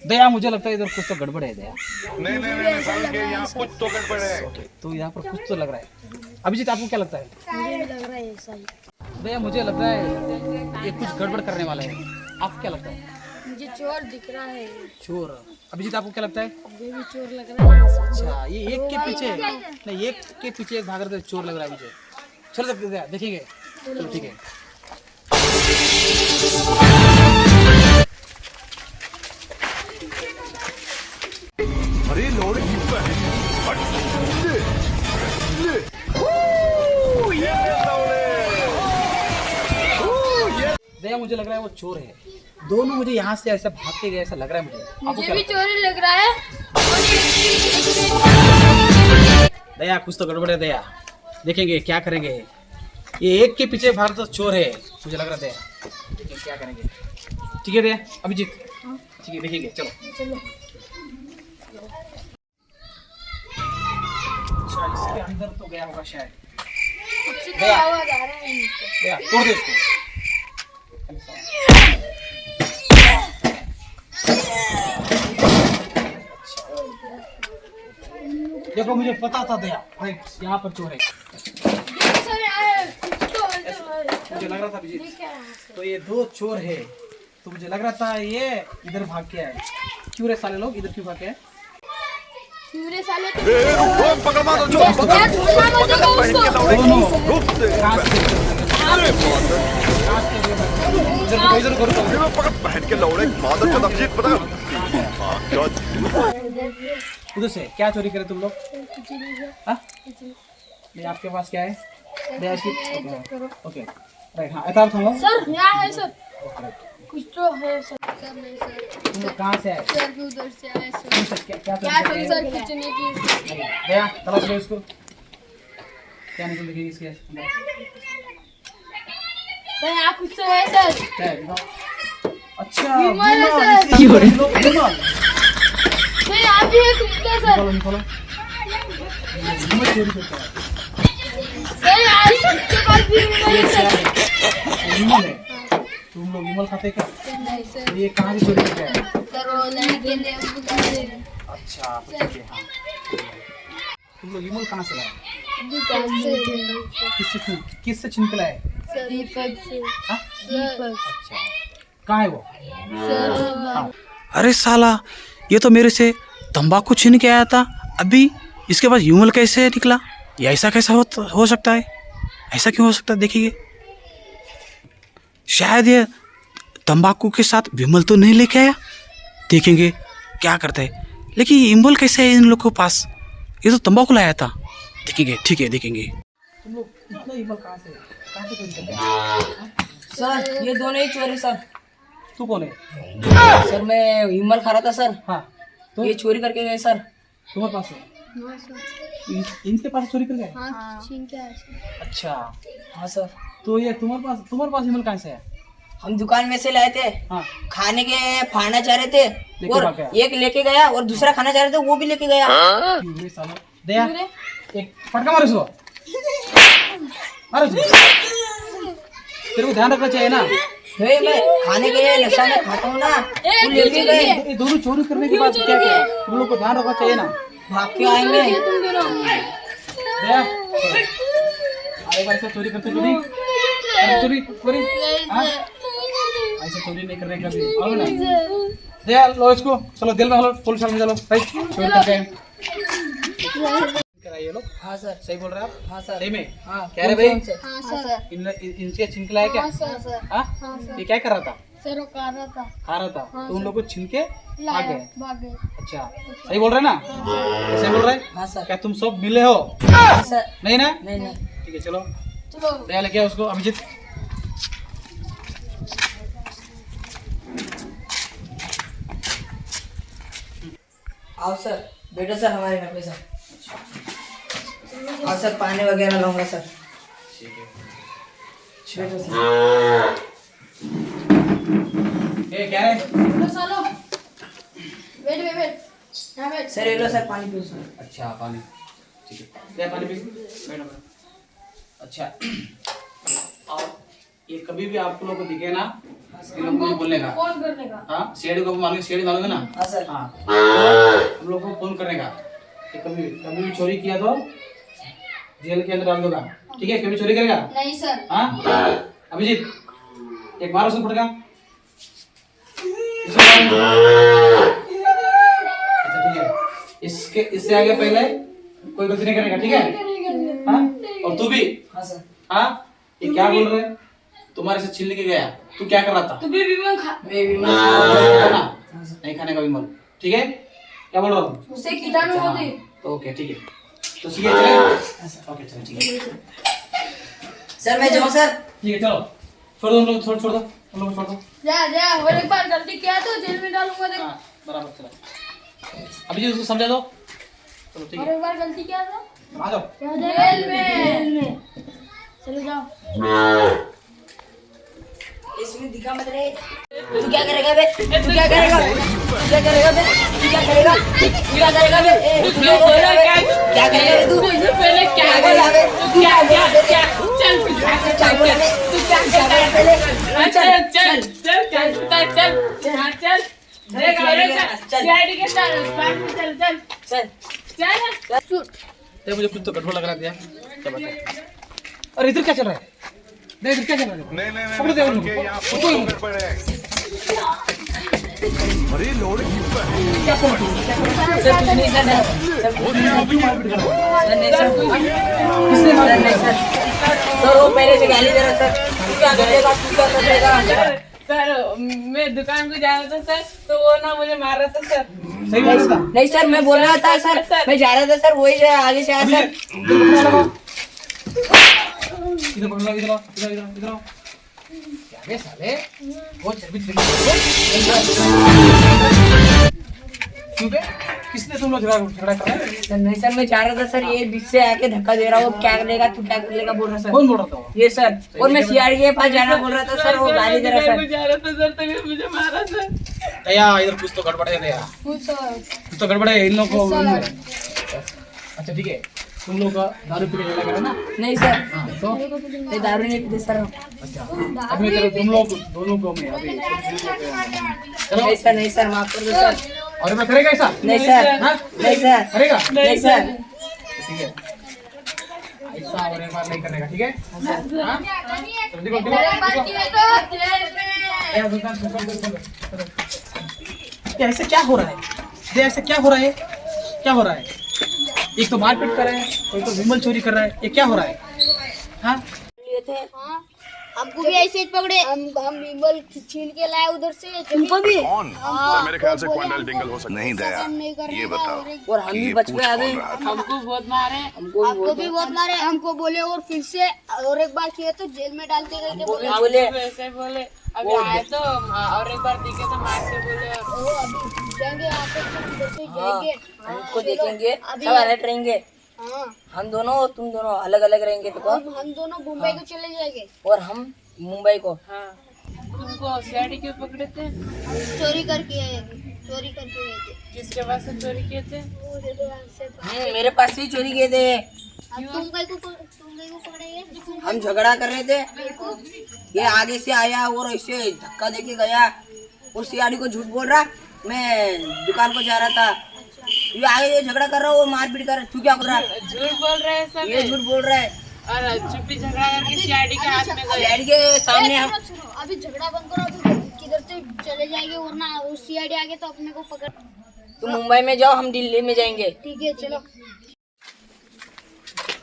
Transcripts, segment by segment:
दया, मुझे लगता है इधर कुछ तो गड़बड़ है दया। नहीं समझ गए, यहाँ कुछ तो गड़बड़ है। तो यहाँ पर कुछ तो लग रहा है। अभिजीत, आपको क्या लगता है? मुझे भी लग रहा है ऐसा ही। दया, मुझे लग रहा है ये कुछ गड़बड़ करने वाला है। आपको क्या लगता है? मुझे चोर दिख रहा है। चोर। अभिजीत, आपको क्या लगता है? मुझे भी चोर लग रहा है ऐसा। अच्छा, ये एक के पीछे नहीं, एक के पीछे एक भाग रहे थे, चोर लग रहा है मुझे। चलो देखेंगे। चलो ठीक है। अरे लोड दया, मुझे लग रहा है वो चोर है। दोनों मुझे यहाँ से ऐसा भाग के गए ऐसा लग रहा है मुझे। आपको मुझे क्या भी लगता है? चोर लग रहा है। दया, कुछ तो गड़बड़ है दया। देखेंगे क्या करेंगे। ये एक के पीछे भाग तो चोर है मुझे लग रहा है दया। देखिए क्या करेंगे। ठीक है दया। अभिजीत, ठीक है, देखेंगे। चलो। अच्छा, इसके अंदर तो गया होगा शायद। दया, आवाज आ रहा है मुझको। दया, तोड़ दे इसको। देखो, मुझे पता था दया, यहाँ पर चोर है। सर यार कुछ तो मुझे लग रहा था अभिजीत, तो ये दो चोर है। तो मुझे लग रहा था ये इधर भाग के आए। क्यों रे साले लोग इधर क्यों भाग के आए? पूरे साले तो पकड़ मारो जो क्या छोड़ना मत दो उसको। दोनों रुक दे। कहाँ से? इधर करो। पकड़ पहन के लौड़े मादर चौदह अभिजीत पता है? क्या उधर से क्या चोरी करे तुम लोग? हाँ? नहीं, आपके पास क्या है? Okay, right. हाँ, ऐसा था सर यहाँ है सर। कुछ तो है सर। सर नहीं सर। तुम लोग कहाँ से आए? सर भी उधर से आए सर। क्या क्या चोरी सर खींचने की। दया, तलाश लो इसको। क्या निकल दिखेगी इसके अंदर? सर यहाँ कुछ तो है सर। क्या है दिखाओ। अच्छा, विमल है विमल, सर। इसके अंदर विमल। सर यहाँ भी है कुत्ता सर। निकालो। विमल चोरी करता है। सर यहाँ इसके पास भी विमल है सर। विमल है। तुम लोग विमल खाते क्या? नहीं सर। ये कहाँ से चोरी करता है? सर वो नहीं के लिए अच्छा, तो ठीक है। हाँ, तुम लोग विमल कहाँ से लाए? दुकान से किससे छीन के लाए? दीपक से। हाँ? दीपक अच्छा, कहाँ है वो? सर अरे साला, ये तो मेरे से तंबाकू छीन के आया था। अभी इसके पास यूमल कैसे निकला? ये ऐसा कैसा हो सकता है? ऐसा क्यों हो सकता है? देखिए, शायद ये तंबाकू के साथ विमल तो नहीं लेके आया। देखेंगे क्या करता है। लेकिन ये इमल कैसे है इन लोग के पास? ये तो तंबाकू लाया था। देखेंगे, ठीक है, देखेंगे। तुम लोग इतना विमल कहाँ से चोरी करते हैं? सर ये दोनों ही चोर है सर। तू कौन है? सर मैं विमल खा रहा था सर। हाँ, तो ये चोरी करके गए सर। तुम्हारे पास है? इनके पास चोरी कर गए? हाँ छीन के आए सर। अच्छा, हाँ सर, तो ये तुम्हारे पास विमल कहाँ से है? हम दुकान में से लाए थे। हाँ, खाने के फाड़ना चाह रहे थे लेके और भाग गया। एक लेके गया और दूसरा खाना चाह रहे थे वो भी लेके गया। क्यों रे सालो? दया, एक फटका मारो इसको। मारो इसको। तेरे को ध्यान रखना चाहिए ना। भाई मैं खाने के लिए नशा में खाता हूँ ना, वो लेके गए। ये दोनों चोरी करने के बाद क्या किया? तुम लोग को ध्यान रखना चाहिए ना। भाग के आएंगे। दया, अरे भाई, ऐसा चोरी करते चोरी हाँ? ऐसा चोरी नहीं करने का भी मालूम ना। दया, लो इसको, चलो दिल में हलो, पुलिस में चलो भाई, चोरी करते हैं। कराइए लोग। हाँ सर। सही बोल रहे हैं आप? हाँ सर। सही में? हाँ क्या रे भाई? कौन से? हाँ सर। इनसे छिनके लाया क्या? हाँ सर। हाँ? ये क्या कर रहा था? सर वो कर रहा था। खा रहा था, तो उन लोग को छिनके भाग लाया गए। भाग गए। अच्छा, सही बोल रहे हैं ना? सही बोल रहे हैं? हाँ सर। क्या तुम सब मिले हो? हाँ सर। नहीं ना? नहीं नहीं। ठीक है, चलो चलो दया लेके आओ उसको। अभिजीत, आओ सर, बैठो सर हमारे घर पे सर। और सर पानी वगैरह लाऊंगा सर। बैठो सर। ए क्या है? चलो चलो वेट यहाँ बैठ। सर ये लो सर पानी पियो सर। अच्छा, पानी। ठीक है, दया पानी पी। बैठो। अच्छा, और ये कभी भी आप लोगों को दिखे ना, इन लोगों को मुझे बोलने का। फोन करने का। हाँ, सीआईडी को सीआईडी मालूम है ना? हाँ सर। हाँ, तो हम लोग को फोन करने का। ये कभी कभी भी चोरी किया तो जेल के अंदर डाल दूंगा, ठीक है? कभी चोरी करेगा? नहीं सर। हाँ, अभिजीत, एक मारो उसको पड़ेगा। अच्छा ठीक है, इससे आगे पहले कोई गलती नहीं करेगा, ठीक है? हाँ, और तू भी। हाँ सर। हाँ, ये क्या बोल रहे हैं? तुम्हारे से छीन के गया, तू क्या कर रहा था? तू भी विमल खा। नहीं खाने का विमल, ठीक है? क्या बोल रहा हूँ? उससे कीटाणु होते। तो ओके, ठीक है, तो ठीक है, चले। ओके चलो, ठीक है, सर मैं जाऊँ सर? ठीक है, चलो छोड़ दो, हम लोग छोड़ दो, हम लोग छोड़ दो। जा और एक बार गलती किया तो जेल में डालूंगा देख। हाँ, बराबर, चलो अभी जी उसको समझा दो। चलो ठीक और है, एक बार गलती किया तो आ जाओ। जेल में चले जाओ। इसमें दिखा मत रे। तू क्या करेगा बे? तू क्या करेगा? तू क्या करेगा बे? तू क्या करेगा? तू क्या करेगा बे? तू क्या करेगा बे? क्या करेगा बे तू? पहले क्या बोला बे? तू क्या बोला बे? चल क्या बोला बे? तू क्या बोला पहले? चल ये मुझे कुछ तो गड़बड़ लग रहा था। क्या बात है? अरे इधर क्या चल रहा है? नहीं, इधर क्या चल रहा है? नहीं पकड़ो दे उनको। यहाँ पकड़ो उनको। गड़बड़ है। अरे लोड क्या करो तू? सर कुछ नहीं सर। किसने मारा? सर वो पहले से गाली दे रहा सर। तू क्या करेगा? तू क्या करेगा? सर मैं दुकान को जा रहा था सर, तो वो ना मुझे मार रहा था सर। सही बात है। नहीं सर मैं बोल रहा था सर। मैं जा रहा था सर, वही जो आगे से आया सर। इधर पकड़ लो, इधर आओ, इधर आओ। क्या बे साले? वो चर्बी क्यों बे? किसने तुम लोग झगड़ा कर रहा है? सर नहीं सर मैं जा रहा था सर, ये बीच से आके धक्का दे रहा हूँ। क्या करेगा तू, क्या करेगा बोल रहा सर। कौन बोल रहा था? ये सर, और मैं सीआरडी के पास जाना बोल रहा था सर, वो गाली दे रहा दुकान को सर। जा रहा था सर, तभी मुझे मारा सर। दया, इधर कुछ तो गड़बड़ है दया, कुछ तो गड़बड़ है इन लोगों को। अच्छा ठीक है, तुम लोग दारू पी के झगड़ा करा ना? नहीं सर, हाँ, तो मैं दारू नहीं पीते सर। अच्छा, अभी तेरे तुम लोग दोनों को मैं अभी चलो। नहीं सर, नहीं सर, माफ कर दो सर। और मैं करेगा ऐसा? नहीं सर, हाँ? नहीं सर, करेगा? नहीं सर। ठीक है, ऐसा और एक बार नहीं करने का, ठीक है? हाँ? चलो, देखो, देखो, ये दुकान चलो। ये ऐसे क्या हो रहा है? ये ऐसे क्या हो रहा है? क्या हो रहा है? एक तो मारपीट कर रहा है, कोई तो विमल चोरी कर रहा है, ये क्या हो रहा है? हाँ? हमको भी ऐसे ही पकड़े। हम विमल छीन के लाए उधर से। तुमको भी? कौन? सर मेरे ख्याल से क्वांटल डिंगल हो सकता है। नहीं दया, ये बताओ और हम भी बच गए अभी। हमको बहुत मारे। आपको भी बहुत मारे। हमको बोले और फिर से और एक बार किए तो जेल में डालते गए। बोले वैसे बोले, अभी आए तो और एक बार दिखे तो मार के बोले। अभी जाएंगे आप उधर से जाएंगे। हम उसको देखेंगे, सब अलग रहेंगे। हाँ, हम दोनों और तुम दोनों अलग अलग रहेंगे तो हम दोनों मुंबई को चले जाएंगे। और हम मुंबई को। हाँ, तुमको सीआईडी क्यों पकड़े थे? चोरी करके गए थे। किसके पास से चोरी किए थे? मेरे पास से चोरी किए थे। तुम कहीं को पकड़े? हम झगड़ा कर रहे थे, ये आगे से आया और ऐसे धक्का देके गया। उस सीआरडी को झूठ बोल रहा, मैं दुकान को जा रहा था। ये आगे झगड़ा कर रहा है, वो मारपीट कर रहा है। तू क्या बोल रहा है? झूठ बोल रहे हैं सब। ये झूठ बोल रहा है। और चुप्पी झगड़ा करके सीआईडी के हाथ में गए। सीआरडी के सामने हम अभी झगड़ा बंद करो। अभी किधर से चले जाएंगे, वरना सीआईडी आगे तो अपने को पकड़। तुम मुंबई में जाओ, हम दिल्ली में जाएंगे। ठीक है, चलो।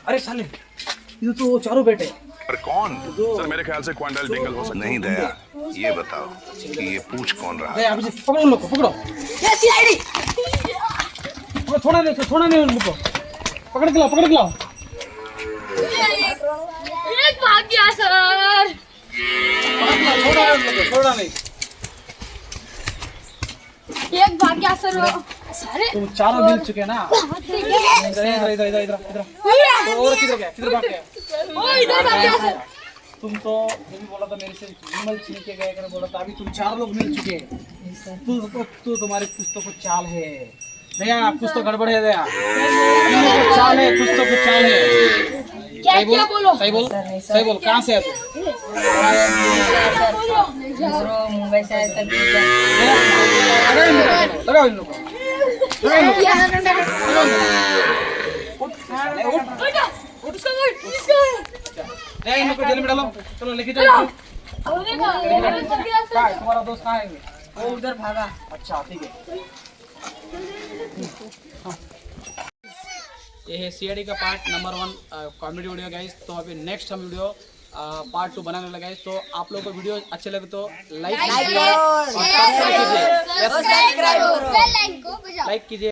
अरे साले, ये तो चारों बेटे। पर कौन? सर मेरे ख्याल से क्वांटल डिंगल हो सकता है। नहीं दया, ये बताओ कि ये पूछ कौन रहा है? दया, अभी पकड़ो उन लोग को, पकड़ो। ये सीआरडी थोड़ा नहीं उन लोग को। पकड़ के लाओ, पकड़ के लाओ। एक भाग गया सर। छोड़ा नहीं। एक भाग गया सर। सारे तुम चारों मिल चुके ना? इधर और किधर भाग गया? इधर भाग गया सर। तुम तो ये भी बोला था मेरे से विमल छीन के गए कर बोला था। अभी तुम चार लोग मिल चुके। तू तुम्हारे कुछ तो कुछ चाल है दया, कुछ तो गड़बड़ है दया। चाल है, कुछ तो कुछ चाल है। क्या सही बोल, सही बोल, सही बोल, कहाँ से है तू? मुंबई से आया सर। लगाओ इन लोगों को, लगाओ इन लोगों को, लगाओ इन लोगों को। ले इन लोगों को जेल में डालो, चलो लेके जाओ। कहाँ है तुम्हारा दोस्त, कहाँ है? वो उधर भागा। अच्छा ठीक है। ये है सीआईडी का part number 1 comedy video guys. तो अभी नेक्स्ट हम वीडियो पार्ट 2 बनाने लगा गाइस। तो आप लोगों को वीडियो अच्छे लगे तो लाइक कीजिए, सब्सक्राइब करो, बेल आइकन को बजाओ। लाइक कीजिए।